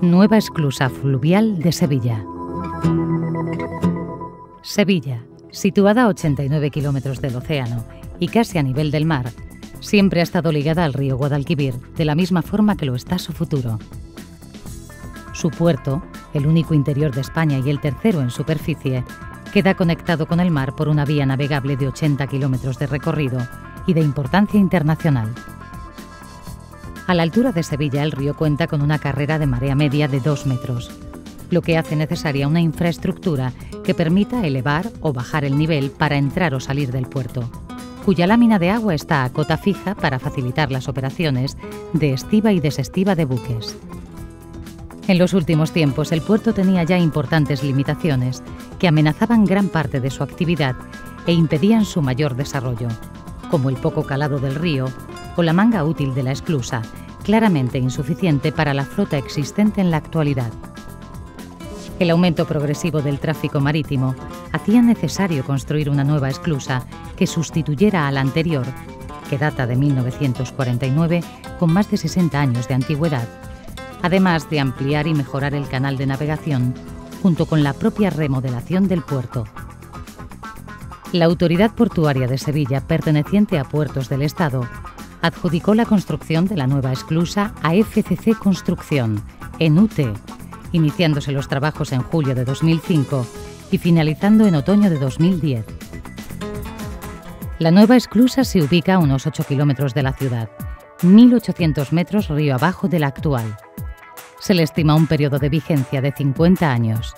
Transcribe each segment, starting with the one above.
Nueva esclusa fluvial de Sevilla. Sevilla, situada a 89 kilómetros del océano y casi a nivel del mar, siempre ha estado ligada al río Guadalquivir, de la misma forma que lo está su futuro. Su puerto, el único interior de España y el tercero en superficie, queda conectado con el mar por una vía navegable de 80 kilómetros de recorrido y de importancia internacional. A la altura de Sevilla, el río cuenta con una carrera de marea media de 2 metros, lo que hace necesaria una infraestructura que permita elevar o bajar el nivel para entrar o salir del puerto, cuya lámina de agua está a cota fija para facilitar las operaciones de estiva y desestiva de buques. En los últimos tiempos, el puerto tenía ya importantes limitaciones que amenazaban gran parte de su actividad e impedían su mayor desarrollo, como el poco calado del río o la manga útil de la esclusa, claramente insuficiente para la flota existente en la actualidad. El aumento progresivo del tráfico marítimo hacía necesario construir una nueva esclusa que sustituyera a la anterior, que data de 1949, con más de 60 años de antigüedad, además de ampliar y mejorar el canal de navegación, junto con la propia remodelación del puerto. La Autoridad Portuaria de Sevilla, perteneciente a Puertos del Estado, adjudicó la construcción de la nueva esclusa a FCC Construcción, en UT, iniciándose los trabajos en julio de 2005 y finalizando en otoño de 2010. La nueva esclusa se ubica a unos 8 kilómetros de la ciudad, 1.800 metros río abajo de la actual. Se le estima un periodo de vigencia de 50 años.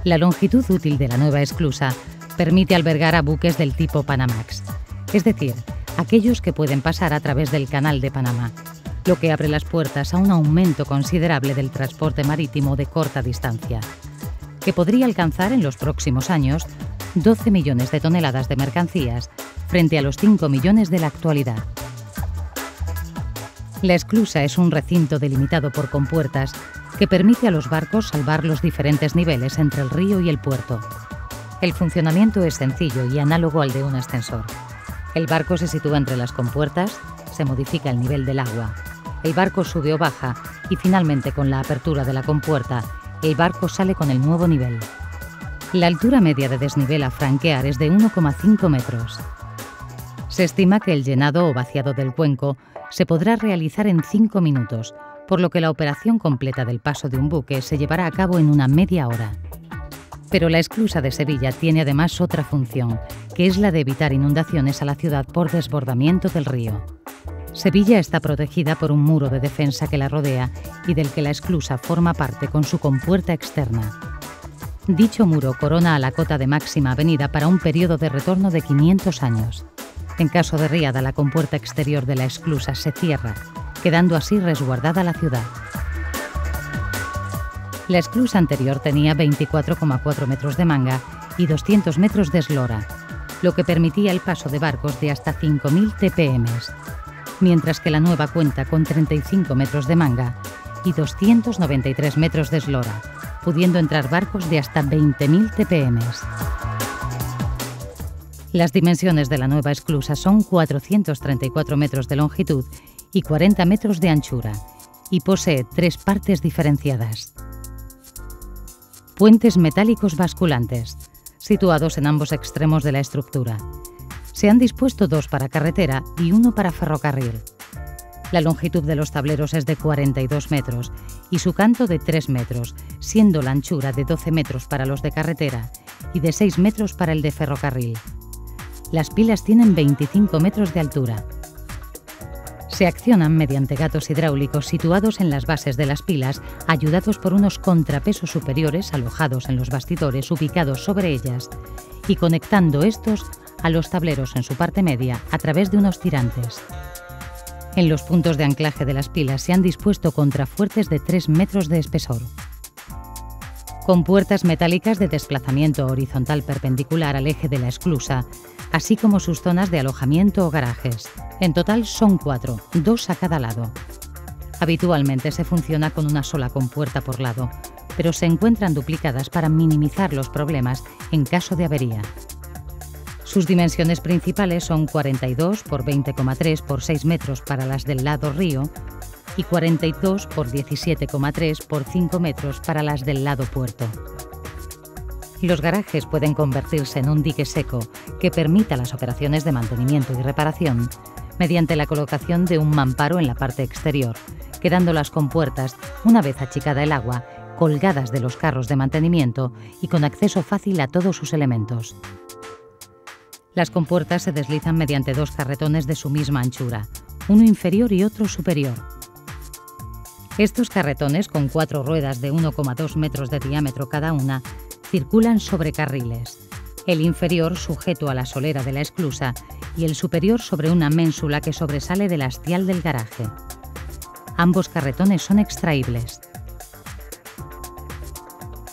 La longitud útil de la nueva esclusa permite albergar a buques del tipo Panamax, es decir, aquellos que pueden pasar a través del Canal de Panamá, lo que abre las puertas a un aumento considerable del transporte marítimo de corta distancia, que podría alcanzar en los próximos años 12 millones de toneladas de mercancías frente a los 5 millones de la actualidad. La esclusa es un recinto delimitado por compuertas que permite a los barcos salvar los diferentes niveles entre el río y el puerto. El funcionamiento es sencillo y análogo al de un ascensor. El barco se sitúa entre las compuertas, se modifica el nivel del agua. El barco sube o baja y finalmente con la apertura de la compuerta, el barco sale con el nuevo nivel. La altura media de desnivel a franquear es de 1,5 metros. Se estima que el llenado o vaciado del cuenco se podrá realizar en 5 minutos, por lo que la operación completa del paso de un buque se llevará a cabo en una media hora. Pero la esclusa de Sevilla tiene además otra función, que es la de evitar inundaciones a la ciudad por desbordamiento del río. Sevilla está protegida por un muro de defensa que la rodea y del que la esclusa forma parte con su compuerta externa. Dicho muro corona a la cota de máxima avenida para un periodo de retorno de 500 años. En caso de riada, la compuerta exterior de la esclusa se cierra, quedando así resguardada la ciudad. La esclusa anterior tenía 24,4 metros de manga y 200 metros de eslora, lo que permitía el paso de barcos de hasta 5.000 TPM, mientras que la nueva cuenta con 35 metros de manga y 293 metros de eslora, pudiendo entrar barcos de hasta 20.000 TPM. Las dimensiones de la nueva esclusa son 434 metros de longitud y 40 metros de anchura, y posee 3 partes diferenciadas. Puentes metálicos basculantes, situados en ambos extremos de la estructura. Se han dispuesto 2 para carretera y 1 para ferrocarril. La longitud de los tableros es de 42 metros y su canto de 3 metros, siendo la anchura de 12 metros para los de carretera y de 6 metros para el de ferrocarril. Las pilas tienen 25 metros de altura. Se accionan mediante gatos hidráulicos situados en las bases de las pilas, ayudados por unos contrapesos superiores alojados en los bastidores ubicados sobre ellas y conectando estos a los tableros en su parte media a través de unos tirantes. En los puntos de anclaje de las pilas se han dispuesto contrafuertes de 3 metros de espesor. Compuertas metálicas de desplazamiento horizontal perpendicular al eje de la esclusa, así como sus zonas de alojamiento o garajes. En total son 4, 2 a cada lado. Habitualmente se funciona con una sola compuerta por lado, pero se encuentran duplicadas para minimizar los problemas en caso de avería. Sus dimensiones principales son 42 por 20,3 por 6 metros para las del lado río, y 42 por 17,3 por 5 metros para las del lado puerto. Los garajes pueden convertirse en un dique seco que permita las operaciones de mantenimiento y reparación mediante la colocación de un mamparo en la parte exterior, quedando las compuertas, una vez achicada el agua, colgadas de los carros de mantenimiento y con acceso fácil a todos sus elementos. Las compuertas se deslizan mediante dos carretones de su misma anchura, uno inferior y otro superior. Estos carretones, con 4 ruedas de 1,2 metros de diámetro cada una, circulan sobre carriles, el inferior sujeto a la solera de la esclusa y el superior sobre una ménsula que sobresale del hastial del garaje. Ambos carretones son extraíbles.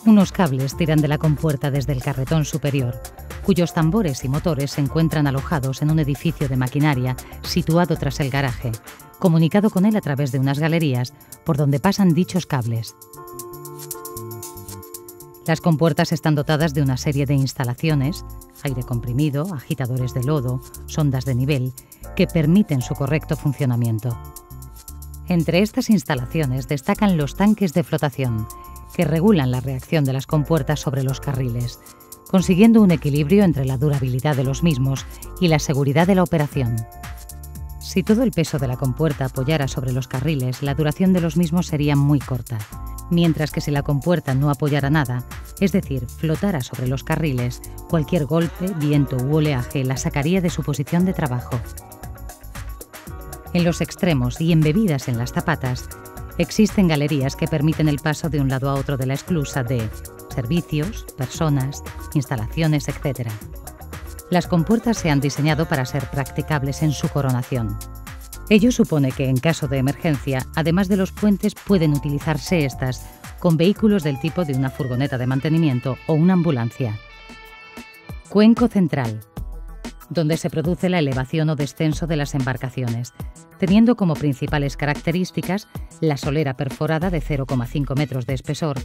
Unos cables tiran de la compuerta desde el carretón superior, cuyos tambores y motores se encuentran alojados en un edificio de maquinaria situado tras el garaje, comunicado con él a través de unas galerías por donde pasan dichos cables. Las compuertas están dotadas de una serie de instalaciones, aire comprimido, agitadores de lodo, sondas de nivel, que permiten su correcto funcionamiento. Entre estas instalaciones destacan los tanques de flotación, que regulan la reacción de las compuertas sobre los carriles, consiguiendo un equilibrio entre la durabilidad de los mismos y la seguridad de la operación. Si todo el peso de la compuerta apoyara sobre los carriles, la duración de los mismos sería muy corta, mientras que si la compuerta no apoyara nada, es decir, flotara sobre los carriles, cualquier golpe, viento u oleaje la sacaría de su posición de trabajo. En los extremos y embebidas en las zapatas, existen galerías que permiten el paso de un lado a otro de la esclusa de servicios, personas, instalaciones, etc. Las compuertas se han diseñado para ser practicables en su coronación. Ello supone que, en caso de emergencia, además de los puentes, pueden utilizarse estas con vehículos del tipo de una furgoneta de mantenimiento o una ambulancia. Cuenco central, donde se produce la elevación o descenso de las embarcaciones, teniendo como principales características la solera perforada de 0,5 metros de espesor,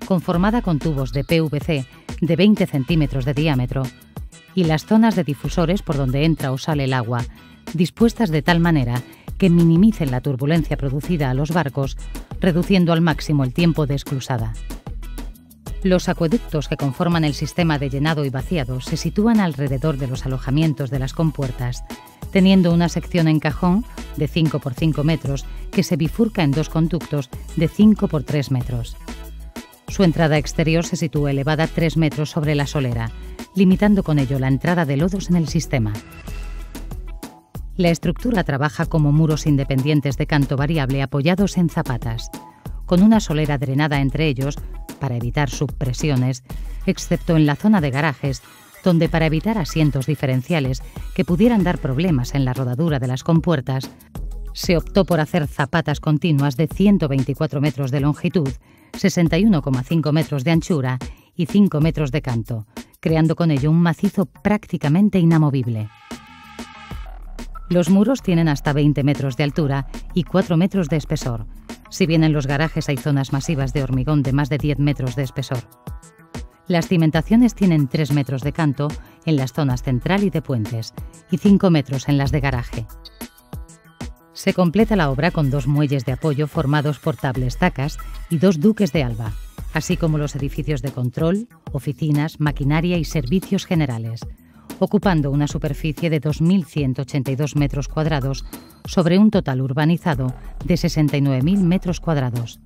conformada con tubos de PVC de 20 centímetros de diámetro, y las zonas de difusores por donde entra o sale el agua, dispuestas de tal manera que minimicen la turbulencia producida a los barcos, reduciendo al máximo el tiempo de esclusada. Los acueductos que conforman el sistema de llenado y vaciado se sitúan alrededor de los alojamientos de las compuertas, teniendo una sección en cajón de 5 por 5 metros que se bifurca en dos conductos de 5 por 3 metros. Su entrada exterior se sitúa elevada 3 metros sobre la solera, limitando con ello la entrada de lodos en el sistema. La estructura trabaja como muros independientes de canto variable apoyados en zapatas, con una solera drenada entre ellos para evitar subpresiones, excepto en la zona de garajes, donde para evitar asientos diferenciales que pudieran dar problemas en la rodadura de las compuertas, se optó por hacer zapatas continuas de 124 metros de longitud, 61,5 metros de anchura y 5 metros de canto, creando con ello un macizo prácticamente inamovible. Los muros tienen hasta 20 metros de altura y 4 metros de espesor, si bien en los garajes hay zonas masivas de hormigón de más de 10 metros de espesor. Las cimentaciones tienen 3 metros de canto en las zonas central y de puentes y 5 metros en las de garaje. Se completa la obra con 2 muelles de apoyo formados por tablestacas y 2 duques de alba, así como los edificios de control, oficinas, maquinaria y servicios generales, ocupando una superficie de 2.182 metros cuadrados sobre un total urbanizado de 69.000 metros cuadrados.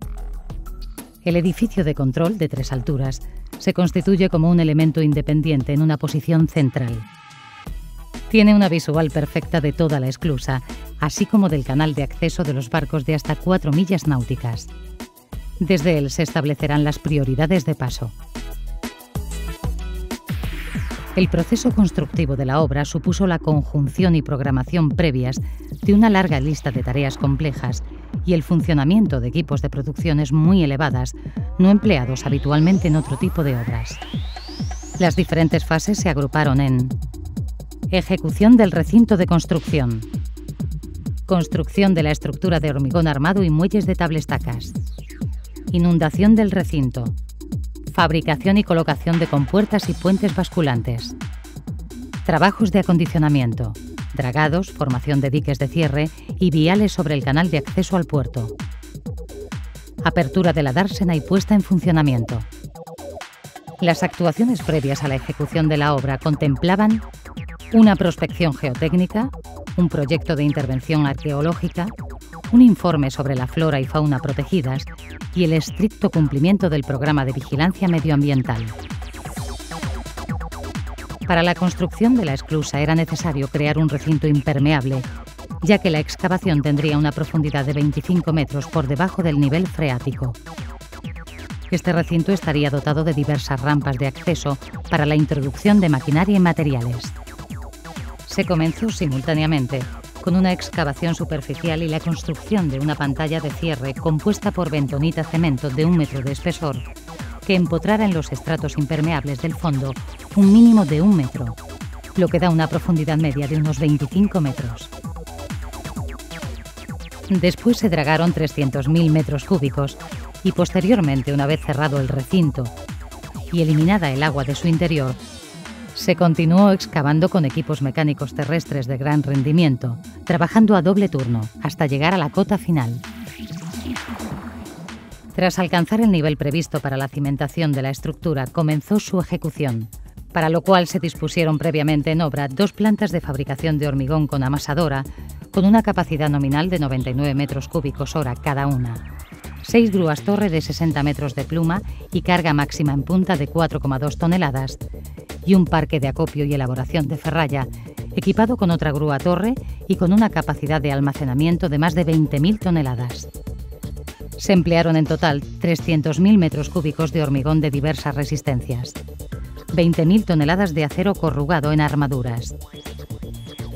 El edificio de control, de 3 alturas, se constituye como un elemento independiente en una posición central. Tiene una visual perfecta de toda la esclusa, así como del canal de acceso de los barcos de hasta 4 millas náuticas. Desde él se establecerán las prioridades de paso. El proceso constructivo de la obra supuso la conjunción y programación previas de una larga lista de tareas complejas y el funcionamiento de equipos de producciones muy elevadas, no empleados habitualmente en otro tipo de obras. Las diferentes fases se agruparon en: ejecución del recinto de construcción, construcción de la estructura de hormigón armado y muelles de tablestacas, inundación del recinto, fabricación y colocación de compuertas y puentes basculantes, trabajos de acondicionamiento, dragados, formación de diques de cierre y viales sobre el canal de acceso al puerto, apertura de la dársena y puesta en funcionamiento. Las actuaciones previas a la ejecución de la obra contemplaban una prospección geotécnica, un proyecto de intervención arqueológica, un informe sobre la flora y fauna protegidas y el estricto cumplimiento del programa de vigilancia medioambiental. Para la construcción de la esclusa era necesario crear un recinto impermeable, ya que la excavación tendría una profundidad de 25 metros por debajo del nivel freático. Este recinto estaría dotado de diversas rampas de acceso para la introducción de maquinaria y materiales. Se comenzó simultáneamente con una excavación superficial y la construcción de una pantalla de cierre compuesta por bentonita cemento de 1 metro de espesor, que empotrara en los estratos impermeables del fondo un mínimo de 1 metro, lo que da una profundidad media de unos 25 metros. Después se dragaron 300.000 metros cúbicos y posteriormente, una vez cerrado el recinto y eliminada el agua de su interior, se continuó excavando con equipos mecánicos terrestres de gran rendimiento, trabajando a doble turno hasta llegar a la cota final. Tras alcanzar el nivel previsto para la cimentación de la estructura, comenzó su ejecución, para lo cual se dispusieron previamente en obra 2 plantas de fabricación de hormigón con amasadora, con una capacidad nominal de 99 metros cúbicos hora cada una, 6 grúas torre de 60 metros de pluma y carga máxima en punta de 4,2 toneladas, y un parque de acopio y elaboración de ferralla, equipado con otra grúa torre y con una capacidad de almacenamiento de más de 20.000 toneladas. Se emplearon en total 300.000 metros cúbicos de hormigón de diversas resistencias, 20.000 toneladas de acero corrugado en armaduras,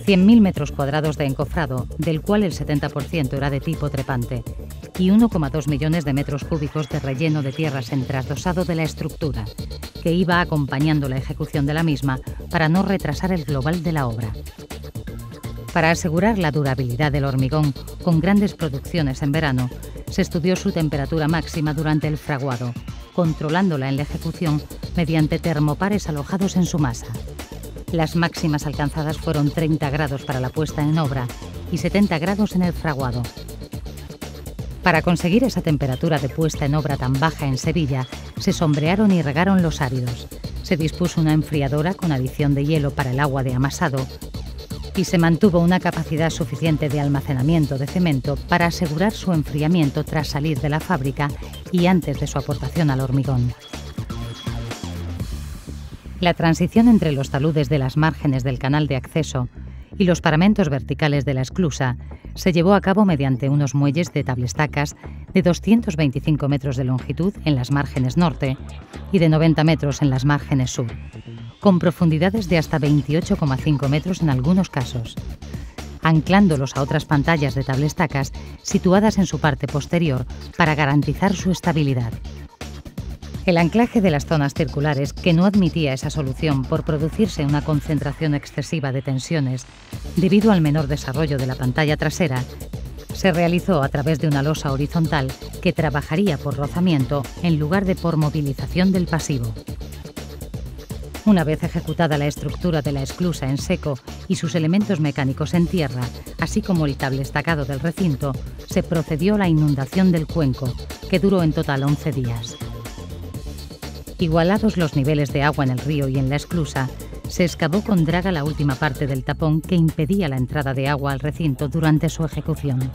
100.000 metros cuadrados de encofrado, del cual el 70% era de tipo trepante, y 1,2 millones de metros cúbicos de relleno de tierras en trasdosado de la estructura, que iba acompañando la ejecución de la misma para no retrasar el global de la obra. Para asegurar la durabilidad del hormigón con grandes producciones en verano, se estudió su temperatura máxima durante el fraguado, controlándola en la ejecución mediante termopares alojados en su masa. Las máximas alcanzadas fueron 30 grados para la puesta en obra y 70 grados en el fraguado. Para conseguir esa temperatura de puesta en obra tan baja en Sevilla, se sombrearon y regaron los áridos. Se dispuso una enfriadora con adición de hielo para el agua de amasado y se mantuvo una capacidad suficiente de almacenamiento de cemento para asegurar su enfriamiento tras salir de la fábrica y antes de su aportación al hormigón. La transición entre los taludes de las márgenes del canal de acceso y los paramentos verticales de la esclusa se llevó a cabo mediante unos muelles de tablestacas de 225 metros de longitud en las márgenes norte y de 90 metros en las márgenes sur, con profundidades de hasta 28,5 metros en algunos casos, anclándolos a otras pantallas de tablestacas situadas en su parte posterior para garantizar su estabilidad. El anclaje de las zonas circulares, que no admitía esa solución por producirse una concentración excesiva de tensiones debido al menor desarrollo de la pantalla trasera, se realizó a través de una losa horizontal que trabajaría por rozamiento en lugar de por movilización del pasivo. Una vez ejecutada la estructura de la esclusa en seco y sus elementos mecánicos en tierra, así como el tablestacado del recinto, se procedió a la inundación del cuenco, que duró en total 11 días. Igualados los niveles de agua en el río y en la esclusa, se excavó con draga la última parte del tapón que impedía la entrada de agua al recinto durante su ejecución.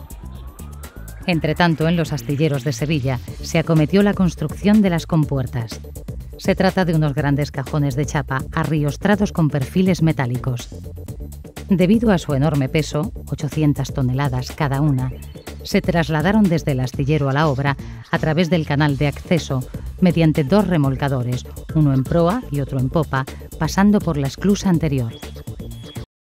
Entretanto, en los astilleros de Sevilla se acometió la construcción de las compuertas. Se trata de unos grandes cajones de chapa arriostrados con perfiles metálicos. Debido a su enorme peso, 800 toneladas cada una, se trasladaron desde el astillero a la obra a través del canal de acceso mediante 2 remolcadores, uno en proa y otro en popa, pasando por la esclusa anterior.